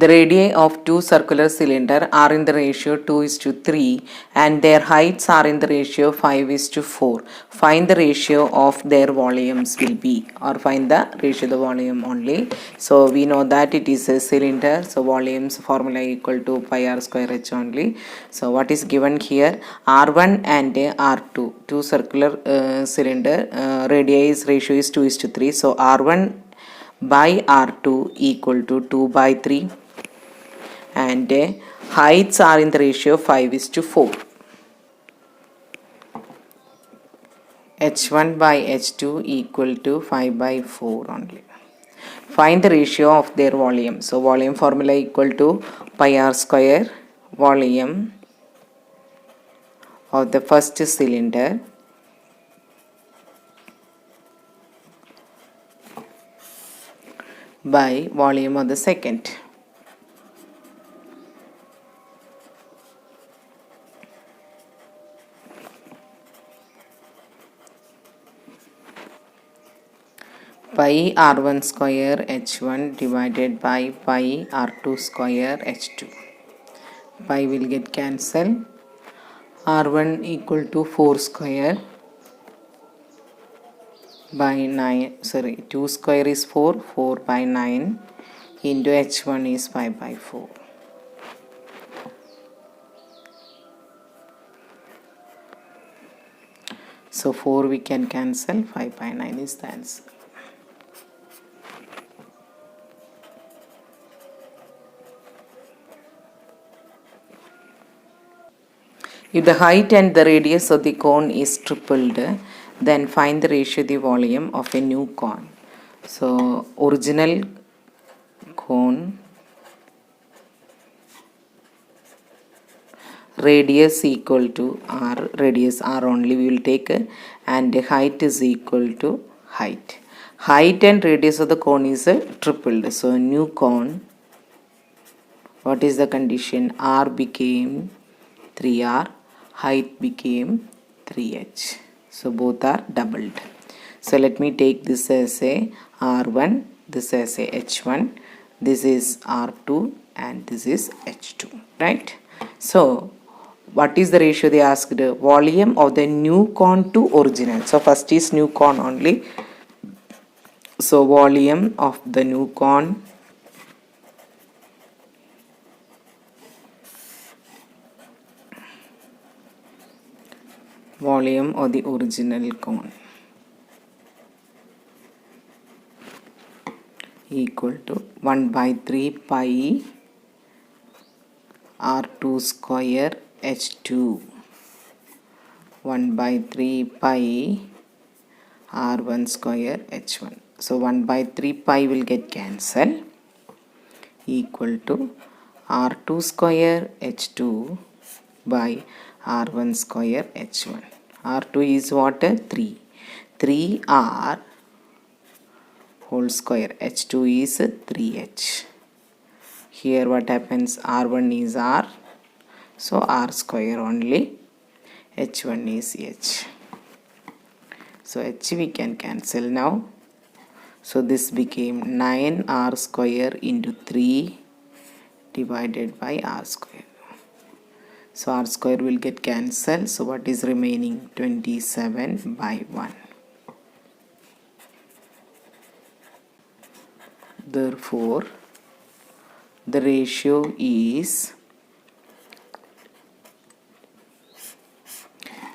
The radii of two circular cylinders are in the ratio 2:3 and their heights are in the ratio 5:4. Find the ratio of their volumes will be, or find the ratio of the volume only. So we know that it is a cylinder, so volumes formula equal to pi r square h only. So what is given here? R1 and R2, two circular cylinder, radii ratio is 2:3. So R1 by R2 equal to 2 by 3 and heights are in the ratio 5:4. H1 by H2 equal to 5 by 4 only. Find the ratio of their volume. So volume formula equal to pi r square volume of the first cylinder by volume of the second. Pi r1 square h1 divided by pi r2 square h2. Pi will get cancelled. R1 equal to 4 square by 9, 2 square is 4, 4 by 9 into h1 is 5 by 4. So 4 we can cancel, 5 by 9 is the answer. If the height and the radius of the cone is tripled, then find the ratio of the volume of a new cone. So original cone radius equal to r, radius r only we will take, and height is equal to height. Height and radius of the cone is tripled. So new cone, what is the condition? R became 3r, height became 3h. So both are doubled. So let me take this as a r1, this as a h1, this is r2 and this is h2, right? So what is the ratio they asked? Volume of the new cone to original. So first is new cone only. So volume of the new cone volume of the original cone equal to 1 by 3 pi r2 square h2, 1 by 3 pi r1 square h1. So 1 by 3 pi will get cancelled, equal to r2 square h2 by r1 square h1. R2 is what? 3. 3r whole square. H2 is 3h. Here what happens? R1 is r, so r square only. H1 is h. So h we can cancel now. So this became 9r square into 3 divided by r square. So r square will get cancelled. So what is remaining? 27 by 1. Therefore, the ratio is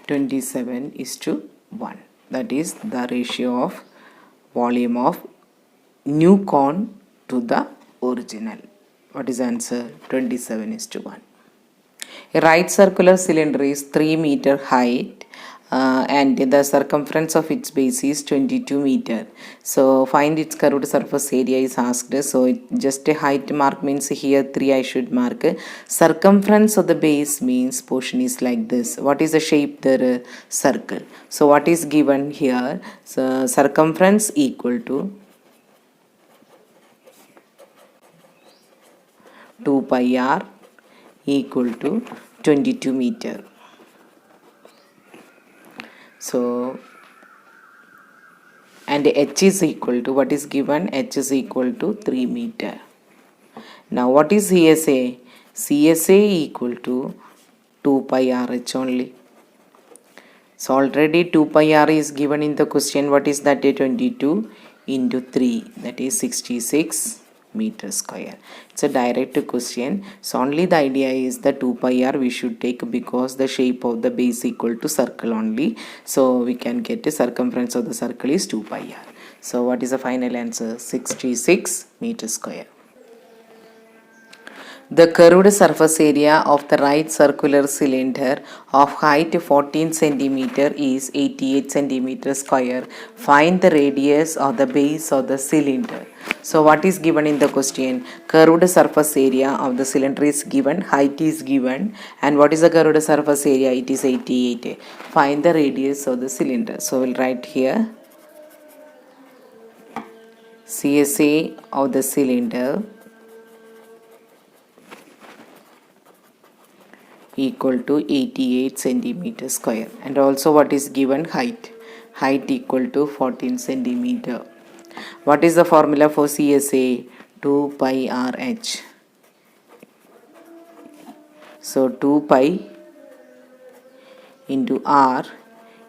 27:1. That is the ratio of volume of new cone to the original. What is the answer? 27:1. A right circular cylinder is 3 meter height and the circumference of its base is 22 meter. So find its curved surface area is asked. So just a height mark means here 3 I should mark. Circumference of the base means portion is like this. What is the shape? The circle. So what is given here? So circumference equal to 2 pi r equal to 22 meter. So and h is equal to, what is given? H is equal to 3 meter. Now what is CSA? CSA equal to 2 pi RH only. So already 2 pi r is given in the question. What is that? 22 into 3, that is 66 meter square. It's a direct question. So only the idea is the 2 pi r we should take because the shape of the base equal to circle only. So we can get the circumference of the circle is 2 pi r. So what is the final answer? 66 meter square. The curved surface area of the right circular cylinder of height 14 cm is 88 cm square. Find the radius of the base of the cylinder. So what is given in the question? Curved surface area of the cylinder is given, height is given, and what is the curved surface area? It is 88. Find the radius of the cylinder. So we'll write here CSA of the cylinder equal to 88 centimeter square, and also what is given? Height equal to 14 centimeter. What is the formula for CSA? 2 pi RH. So 2 pi into R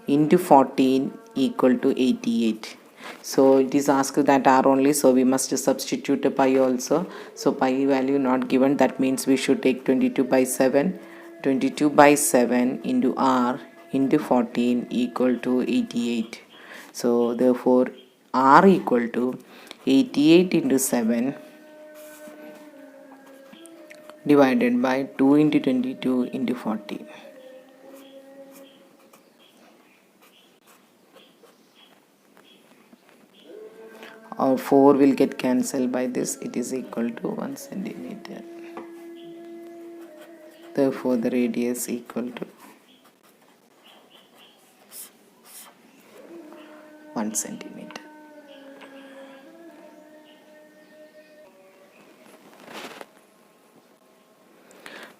into 14 equal to 88. So it is asked that R only, so we must substitute a pi also. So pi value not given, that means we should take 22 by 7. 22 by 7 into R into 14 equal to 88. So therefore R equal to 88 into 7 divided by 2 into 22 into 40. Or 4 will get cancelled by this, it is equal to 1 centimeter. Therefore the radius equal to 1 centimeter.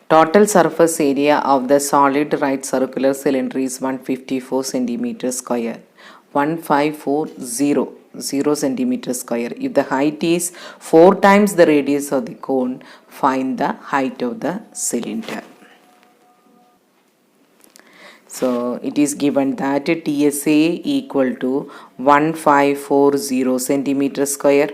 Total surface area of the solid right circular cylinder is 154 centimeter square. 1540 centimeter square. If the height is 4 times the radius of the cone, find the height of the cylinder. So it is given that TSA equal to 1540 centimeter square.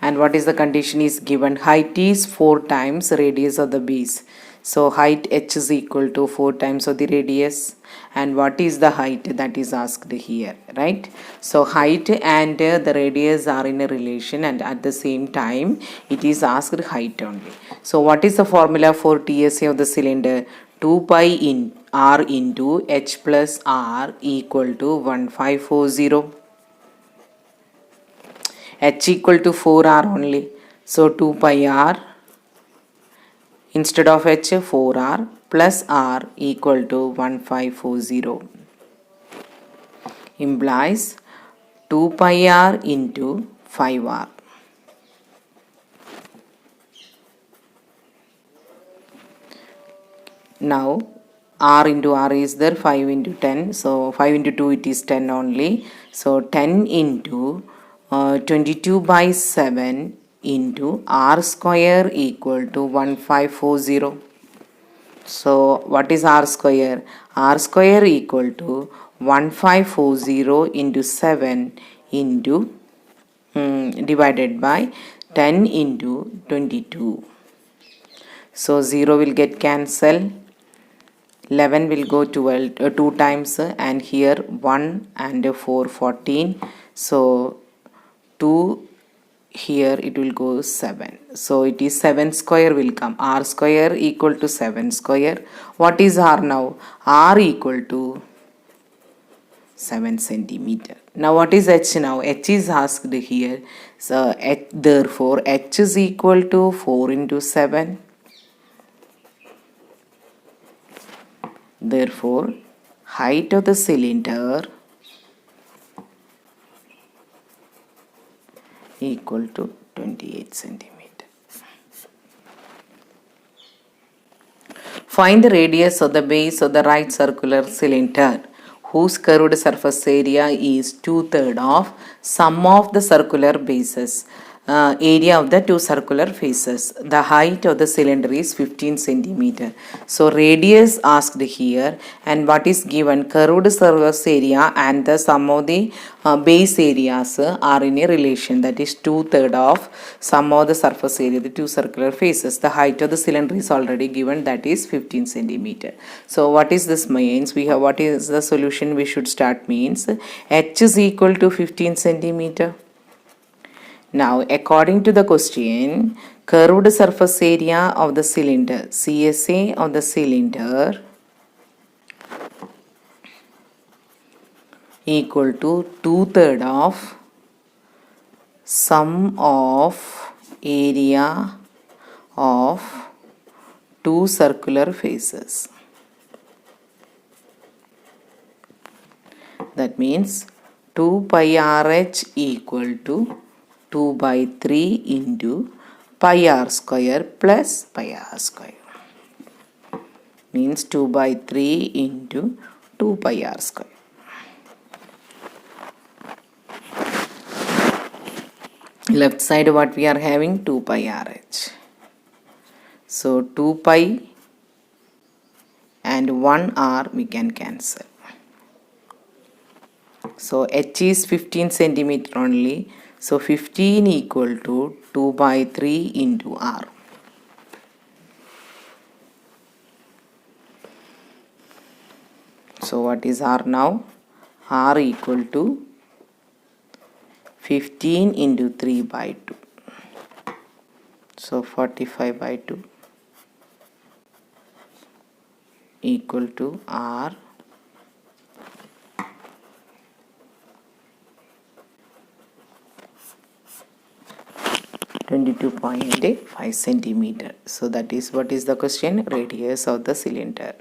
And what is the condition is given? Height is 4 times radius of the base. So height h is equal to 4 times of the radius. And what is the height? That is asked here, right? So height and the radius are in a relation, and at the same time it is asked height only. So what is the formula for TSA of the cylinder? 2 pi in r into h plus r equal to 1540. H equal to 4r only. So 2 pi r instead of h 4r plus r equal to 1540 implies 2 pi r into 5r. Now r into r is there, 5 into 10, so 5 into 2 it is 10 only. So 10 into 22 by 7 into r square equal to 1540. So what is r square? R square equal to 1540 into 7 into divided by 10 into 22. So 0 will get cancelled. 11 will go 12 2 times, and here 1 and 4 14. So 2 here it will go 7. So it is 7 square will come. R square equal to 7 square. What is R now? R equal to 7 centimeter. Now what is H now? H is asked here. So therefore H is equal to 4 into 7. Therefore height of the cylinder equal to 28 centimeter. Find the radius of the base of the right circular cylinder whose curved surface area is 2/3 of sum of the circular bases. area of the two circular faces. The height of the cylinder is 15 centimeter. So radius asked here, and what is given? Curved surface area and the sum of the base areas are in a relation, that is 2/3 of sum of the surface area, the two circular faces. The height of the cylinder is already given, that is 15 centimeter. So what is this means? We have, what is the solution we should start means? H is equal to 15 centimeter. Now, according to the question, curved surface area of the cylinder, CSA of the cylinder, equal to 2/3 of sum of area of two circular faces. That means 2 pi RH equal to 2 by 3 into pi r square plus pi r square. Means 2 by 3 into 2 pi r square. Left side what we are having? 2 pi RH. So 2 pi and 1 r we can cancel. So H is 15 centimeter only. So 15 equal to 2 by 3 into R. So what is R now? R equal to 15 into 3 by 2. So 45 by 2 equal to R 22.5 centimeter. So that is what is the question? Radius of the cylinder.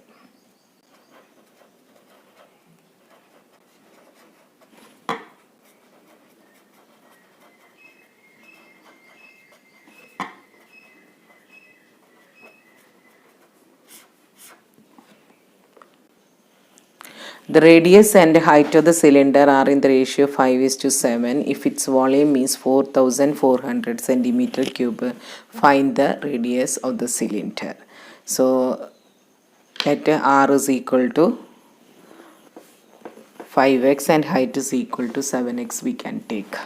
The radius and height of the cylinder are in the ratio 5:7. If its volume is 4400 centimeter cube, find the radius of the cylinder. So let R is equal to 5x and height is equal to 7x we can take.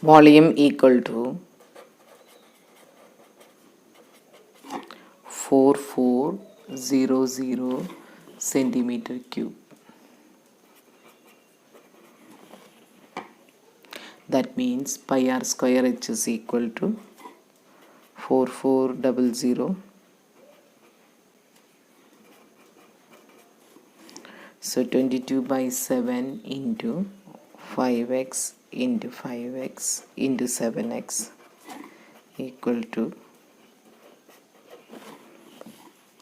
Volume equal to 4400 centimeter cube. That means pi r square H is equal to 4400. So 22 by 7 into 5x into 5x into 7x equal to,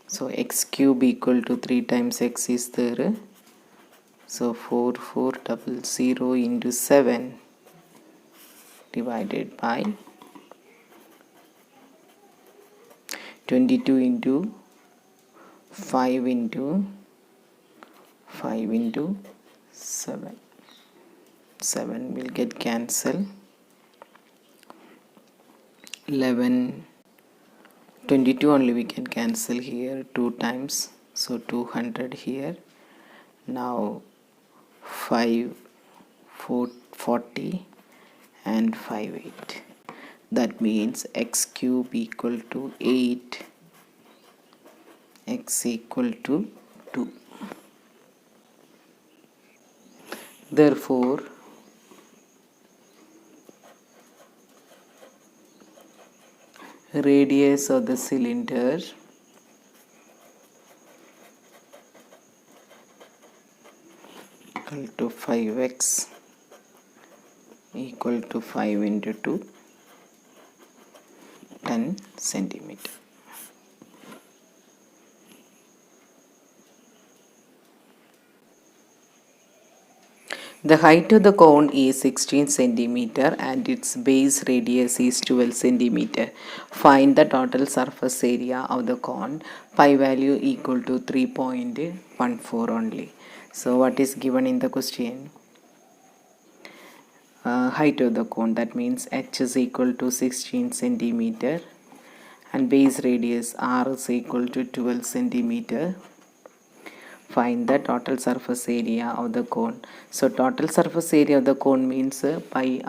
so x cube equal to 3 times x is there. So 4400 into 7 divided by 22 into 5 into 5 into 7. 7 will get cancelled. 11, 22 only we can cancel here 2 times. So 200 here. Now 5, 4, 40 and 5, 8. That means x cube equal to 8. X equal to 2. Therefore, radius of the cylinder equal to 5x equal to 5 into 2, 10 centimeter. The height of the cone is 16 centimeter and its base radius is 12 centimeter. Find the total surface area of the cone. Pi value equal to 3.14 only. So what is given in the question? Height of the cone, that means h is equal to 16 centimeter and base radius r is equal to 12 centimeter. Find the total surface area of the cone. So total surface area of the cone means pi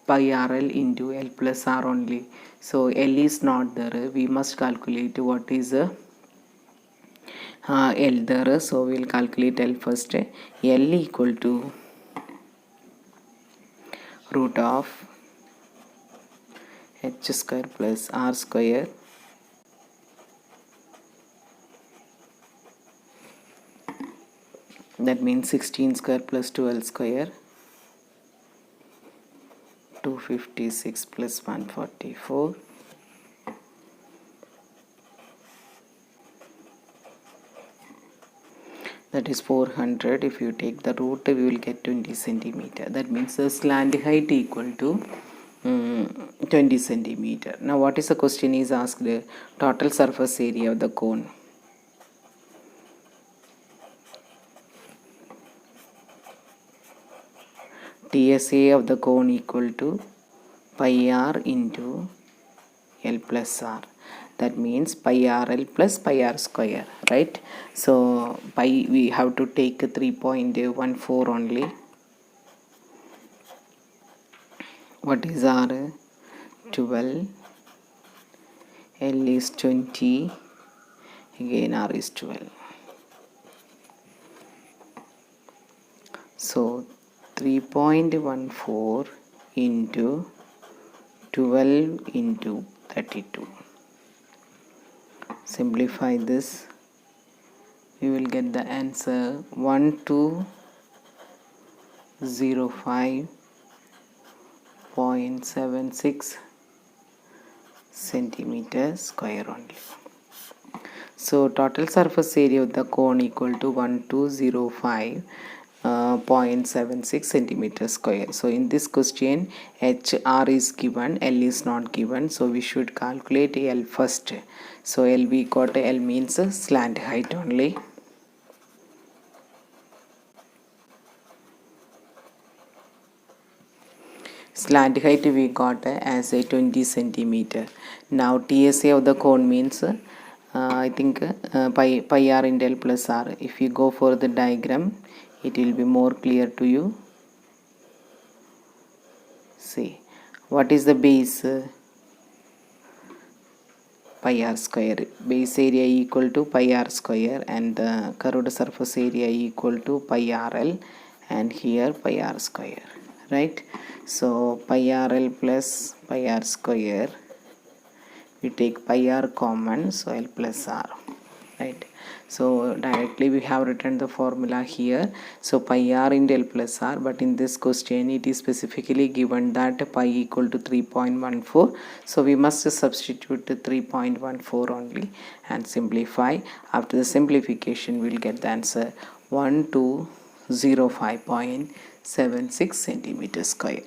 rl into l plus r only. So l is not there, we must calculate what is l there. So we will calculate l first. L equal to root of h square plus r square that means 16 square plus 12 square 256 plus 144 that is 400. If you take the root we will get 20 centimeter. That means the slant height equal to 20 centimeter. Now what is the question is asked? Total surface area of the cone. TSA of the cone equal to pi r into l plus r. That means pi rl plus pi r square, right? So pi we have to take 3.14 only. What is r? 12. L is 20. Again r is 12. So 3.14 into 12 into 32. Simplify this, we will get the answer 1205.76 centimeter square only. So total surface area of the cone equal to 1205.76 centimeter square. So in this question hr is given, l is not given, so we should calculate l first. So l we got, l means slant height only. Slant height we got as a 20 centimeter. Now TSA of the cone means I think pi r into l plus r. If you go for the diagram it will be more clear to you. See what is the base? Pi r square. Base area equal to pi r square and the curved surface area equal to pi rl and here pi r square, right? So pi rl plus pi r square, we take pi r common, so l plus r, right? So directly we have written the formula here. So pi r into l plus r, but in this question it is specifically given that pi equal to 3.14. So we must substitute 3.14 only and simplify. After the simplification we will get the answer 1205.76 centimeter square.